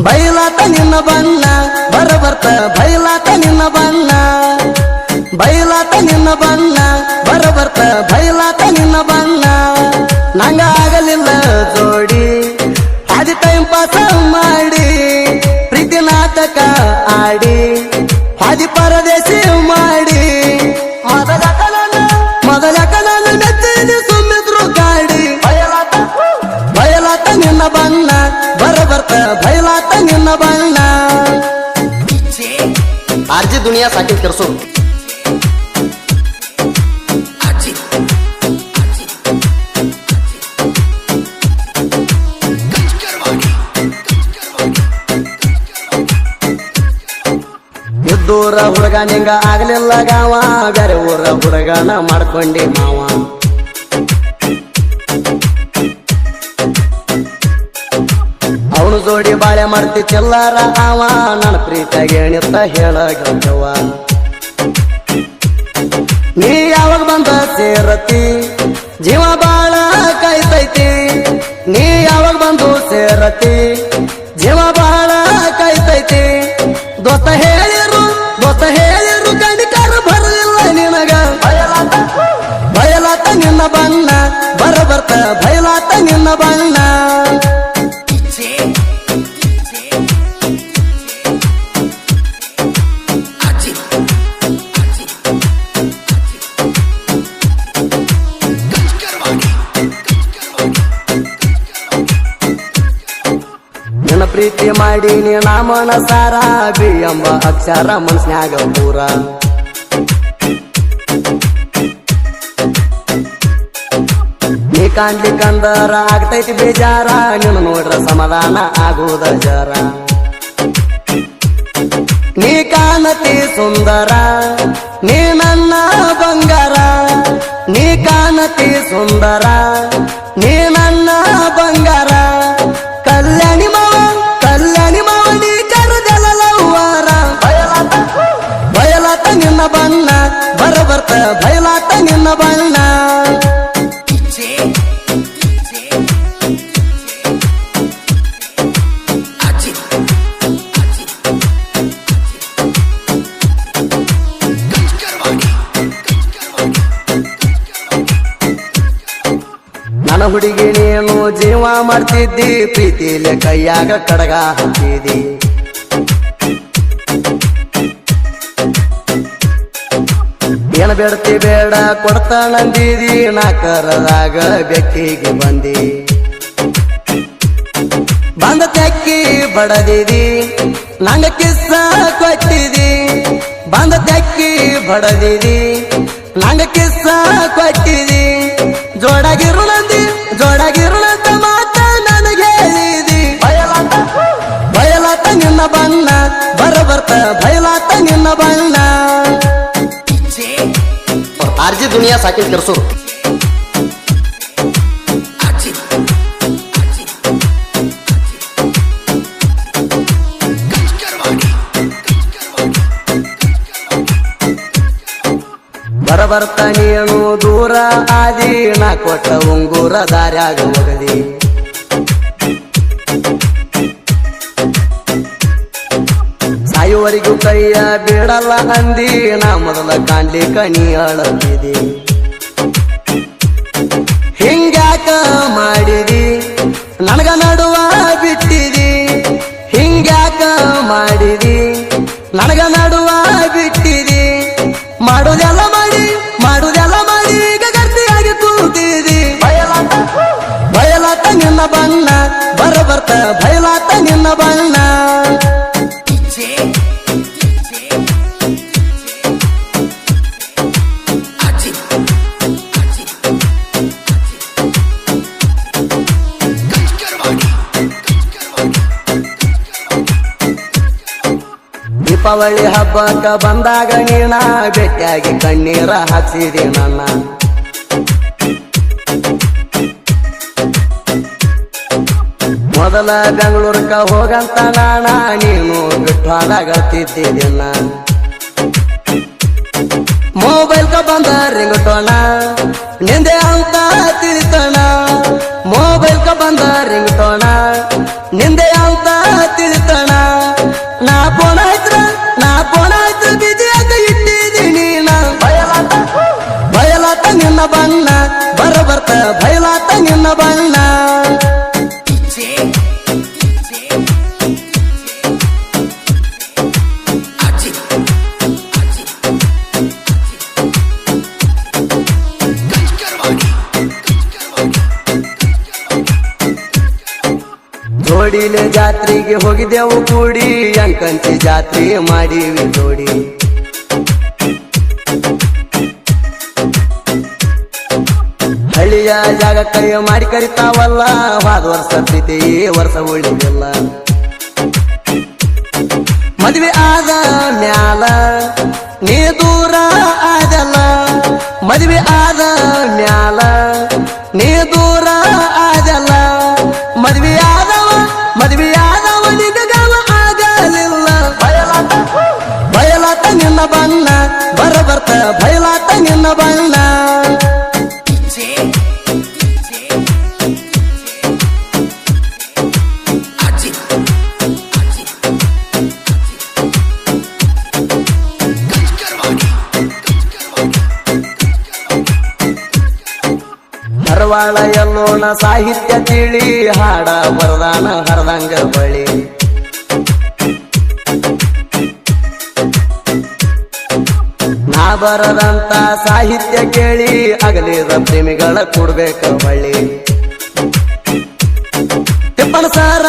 ಬೈಲಾತ ನಿನ್ನ ಬಣ್ಣ ಬರಬರ್ತ ಬೈಲಾತ ನಿನ್ನ ಬಣ್ಣ ಬೈಲಾತ ನಿನ್ನ ಬಣ್ಣ ಬರಬರ್ತ ಬೈಲಾತ ನಿನ್ನ ಬಣ್ಣ ನಂಗ ಆಗಲಿಲ್ಲ ಜೋಡಿ ಆದಿ ಟೈಮ್ ಪಾಸ್ ಮಾಡಿ ಪ್ರೀತಿ ನಾಟಕ ಆಡಿ ಆದಿ ಪರದೇಶಿ ಮಾಡಿ ಮೊದಲಕ ನನ್ನ ಮೆಚ್ಚಿದ ಸುಮ್ಮಿದ್ರು ಗಾಡಿ ಬಯಲಾತ ನಿನ್ನ ಬಣ್ಣ ಬರಬರ್ತ ಬಯಲಾತ ನಿನ್ನ ಬಣ್ಣ आरजी दुनिया साठी करसो ಇದ್ದೂರ ಹುಡುಗ ನಿಂಗ ಆಗ್ಲಿಲ್ಲ ಗಾವ ಬೇರೆ ಊರ ಹುಡುಗನ ಮಾಡ್ಕೊಂಡಿ ಮಾವ ಅವನು ಜೋಡಿ ಬಾಳೆ ಮಾಡ್ತಿ ಚೆಲ್ಲಾರ ಅವ ನನ್ನ ಪ್ರೀತಿಯಾಗಿ ಎಣಿತ ಹೇಳಗವ ನೀ ಯಾವಾಗ ಬಂದ ಸೇರತಿ ಜೀವ ಬಾಳ ಕಾಯ್ತೈತಿ ನೀ ಯಾವಾಗ ಬಂದು ಸೇರತಿ ಜೀವ ಬಾಳ ಕಾಯ್ತೈತಿ ದೋಸ್ತ ಹೇಳಿರು ಗಂಡಿಕಾರ ಬರಲಿಲ್ಲ ನಿನಗ ಬಯಲಾತ ನಿನ್ನ ಬಣ್ಣ ಬರಬರ್ತ ಬಯಲಾತ ನಿನ್ನ ಬಣ್ಣ ನಿನ್ನ ಪ್ರೀತಿ ಮಾಡಿ ನೀನ ಮನಸಾರ ಬಿ ಎಂಬ ಅಕ್ಷರ ಮನ್ಸ್ನ್ಯಾಗ ಪೂರ ನೀ ಕಾಣ್ಲಿಕ್ಕಂದರ ಆಗ್ತೈತಿ ಬೇಜಾರ ನೀನು ನೋಡ್ರ ಸಮಾಧಾನ ಆಗುವುದ ಜರ ನೀ ಕಾಣತಿ ಸುಂದರ ನೀ ನನ್ನ ಬಂಗಾರ ನೀ ಕಾಣತಿ ಸುಂದರ ನೀ ನನ್ನ ಬಂಗಾರ ಕಲ್ಯಾಣಿ ಮಾವ ನೀ ಕರುದೆಲ್ಲವಾರ ಬಯಲಾತ ನಿನ್ನ ಬಣ್ಣ ಬರಬರ್ತ ಬಯಲಾತ ನಿನ್ನ ಬಣ್ಣ ನನ್ನ ಹುಡುಗಿ ನೀನು ಜೀವ ಮಾಡ್ತಿದ್ದಿ ಪ್ರೀತಿಲೆ ಕೈಯಾಗ ಕಡಗ ಹಾಕಿದಿ ಏನ ಬೇಡ್ತಿ ಬೇಡ ಕೊಡ್ತಾನಂದಿದಿ ನಾ ಕರದಾಗ ಬೆಕ್ಕಿಗೆ ಬಂದಿ ಬಂದ ತೆಕ್ಕಿ ಬಡದಿದಿ ನಂಗ ಕಿಸ್ಸ ಕೊಟ್ಟಿದಿ ಬಂದ ತೆಕ್ಕಿ ಬಡದಿದಿ ನಂಗ ಕಿಸ್ಸ ಕೊಟ್ಟಿದಿ ಜೋಡಾಗಿರುಳಂತ ಮಾತ ನನಗೆ ಹೇಳಿದಿ ಬಯಲಾತ ನಿನ್ನ ಬಣ್ಣ ಬರಬರ್ತ ಬಯಲಾತ ನಿನ್ನ ಬಣ್ಣ आरजी दुनिया साठी करसो ಬರಬರ್ತ ನೀನು ದೂರ ಆದಿ ನಾ ಕೊಟ್ಟ ಉಂಗುರ ದಾರ್ಯಾಗ ಒಗದಿ ಸಾಯುವರೆಗೂ ಕೈಯ ಬಿಡಲ್ಲ ಅಂದಿ ನಾ ಮೊದಲ ಕಾಣ್ಲಿಕ್ಕ ನೀ ಅಳತಿದಿ ಹಿಂಗ್ಯಾಕ ಮಾಡಿದಿ ನನಗ ನಡುವ ಬಿಟ್ಟಿದಿ ಹಿಂಗ್ಯಾಕ ಮಾಡಿದಿ ನನಗ ನಡುವ ಬಿಟ್ಟಿದಿ ಮಾಡುದೆಲ್ಲ ಮಾಡಿ ಈಗ ಗರ್ತಿಯಾಗಿ ಕೂತಿದಿ ಬಯಲಾತ ನಿನ್ನ ಬಣ್ಣ ಬರಬರ್ತ ಬಯಲಾತ ನಿನ್ನ ಬಣ್ಣ ದೀಪಾವಳಿ ಹಬ್ಬಕ್ಕ ಬಂದಾಗ ನೀನ ಭೇಟಿಯಾಗಿ ಕಣ್ಣೀರ ಹಾಕ್ಸಿದಿ ನನ್ನ ಮೊದಲ ಬೆಂಗಳೂರ್ಕ ಹೋಗಂತ ನಾನ ನೀನು ಬಿಟ್ಟಾಡಗತ್ತಿದ್ದಿನ ಮೊಬೈಲ್ಕ ಬಂದ ರಿಂಗ್ಟೋಣ ನಿಂದೆ ಅಂತ ತಿಳಿತಣ ಮೊಬೈಲ್ಕ ಬಂದ ರಿಂಗ್ಟೋಣ ನಿಂದೆ ನಿಂದೆ ಅಂತ ತಿಳಿತಣ ನಾ ಫೋನ್ ಆಯ್ತ್ರ ಬಿಜಿ ಅಂತ ಇಟ್ಟಿದ್ದೀನಿ ನಾ ಬಯಲಾತ ನಿನ್ನ ಬಣ್ಣ ಬರ್ತ ಬಯಲಾತ ನಿನ್ನ ಬಣ್ಣ ಜೋಡಿಲೆ ಜಾತ್ರೆಗೆ ಹೋಗಿದ್ದೆವು ಕೂಡಿ ಅಂಕಂಚಿ ಜಾತ್ರೆ ಮಾಡೀವಿ ಜೋಡಿ ಹಳ್ಳಿಯ ಜಾಗ ಕೈ ಮಾಡಿ ಕರಿತಾವಲ್ಲ ಹೋದ ವರ್ಷ ಪ್ರೀತಿ ಈ ವರ್ಷ ಉಳಿದಿಲ್ಲ ಮದ್ವೆ ಆದ ಮ್ಯಾಲ ನೀ ದೂರ ಆದಲ್ಲ ಮದ್ವೆ ಆದ ಮ್ಯಾಲ ನೀ ದೂರ ಆದಲ್ಲ ಮದ್ವೆಯಾದವ ನಿಗವ ಆಗಲಿಲ್ಲ ಬಯಲಾತ ನಿನ್ನ ಬಣ್ಣ ಬರ್ತ ಬಯಲಾತ ನಿನ್ನ ಬಣ್ಣ ಹರವಾಳ ಎಲ್ಲೋಣ ಸಾಹಿತ್ಯ ತಿಳಿ ಹಾಡ ಬರದಾನ ಹರದಂಗ ಬಳಿ ನಾ ಬರದಂತ ಸಾಹಿತ್ಯ ಕೇಳಿ ಅಗಲಿದ ಪ್ರೇಮಿಗಳ ಕೊಡ್ಬೇಕ ಬಳ್ಳಿ ತಿಪ್ಪನ ಸಾರ